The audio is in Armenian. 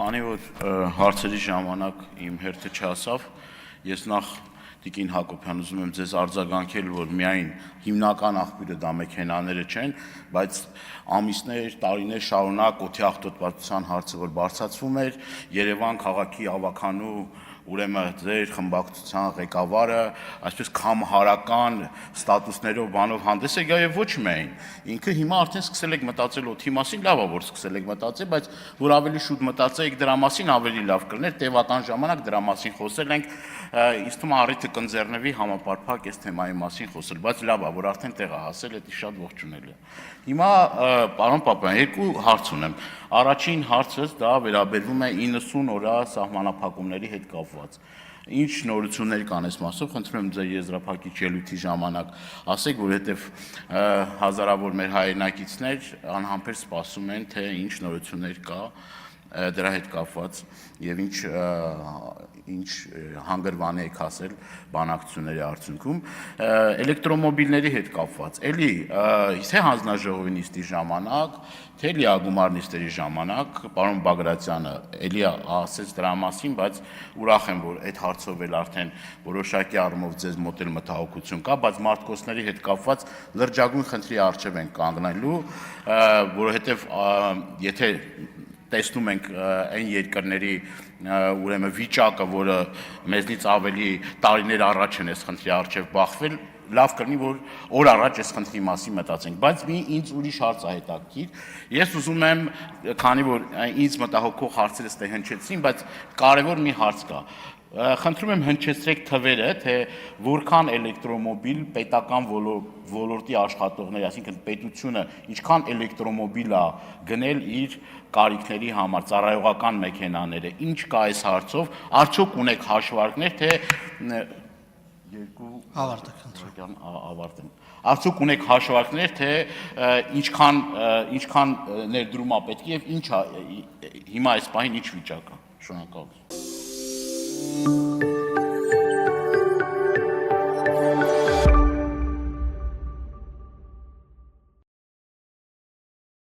Քանի որ հարցերի ժամանակ իմ հերթը չասավ, ես նախ Տիկին Հակոբյան ուզում եմ ձեզ արձագանքել, որ միայն հիմնական աղբյուրը դա մեքենաները չեն, բայց ամիսներ, տարիներ շարունակ օդի աղտոտվածության հարցը, որ բարձրացվում էր, Երևան քաղաքի ավականու ուրեմն ձեր խմբակցության ղեկավարը այսպես կամհարական ստատուսներով բանով հանդես է գա եւ ոչ միայն ինքը հիմա արդեն սկսել եք մտածել օդի մասին, լավ է որ սկսել եք մտածել, բայց որ ավելի շուտ մտածեիք դրա մասին ավելի լավ կլիներ, տևական ժամանակ դրա մասին խոսել ենք, ինձ թվում է առիթը կընձեռնվի համապարփակ այս թեմայի մասին խոսել, բայց լավ է որ արդեն տեղ է հասել, դա շատ ողջունելի է։ Հիմա պարոն Պապյան, երկու հարց ունեմ։ Առաջին հարցս դա վերաբերվում է 90 օրյա սահմանափակումների հետ կապված։ Ինչ նորություններ կան այս մասով, խնդրում եմ ձեր եզրափակիչ ելույթի ժամանակ ասեք, որովհետև հազարավոր մեր հայրենակիցներ անհամբեր սպասում են, թե ինչ նորություններ կա դրա հետ կապված եւ ինչ հանգրվանի եք հասել բանակցությունների արդյունքում էլեկտրոմոբիլների հետ կապված էլի թե հանձնաժողովի նիստի ժամանակ թե լիագումար նիստերի ժամանակ պարոն Բագրատյանը էլի ասեց դրա մասին, բայց ուրախ եմ որ այդ հարցով էլ արդեն որոշակի առումով ձեզ մոտ էլ մտահոգություն կա, բայց մարդկոսների հետ կապված լրջագույն խնդրի առջև են կանգնելու, որովհետև եթե տեսնում ենք այն երկրների ուրեմն վիճակը, որը մեզնից ավելի տարիներ առաջ են այս խնդրի առջև բախվել, լավ կլինի, որ օր առաջ այս խնդրի մասին մտածենք, բայց մի ինձ ուրիշ հարց է հետաքրքիր, ես ուզում եմ, քանի որ ինձ մտահոգող հարցերը ստե հնչեցին, բայց կարևոր մի հարց կա, խնդրում եմ հնչեցրեք թվերը, թե որքան էլեկտրոմոբիլ պետական ոլորտի աշխատողների, այսինքն պետությունը ինչքան էլեկտրոմոբիլ է գնել իր կարիքների համար, ծառայողական մեքենաները, ինչ կա այս հարցով, արդյոք ունեք հաշվարկներ, թե ավարտեմ, արդյոք ունեք հաշվարկներ, թե ինչքան ներդրում է պետք եւ ինչ է հիմա այս պահին ինչ վիճակ է, շնորհակալություն։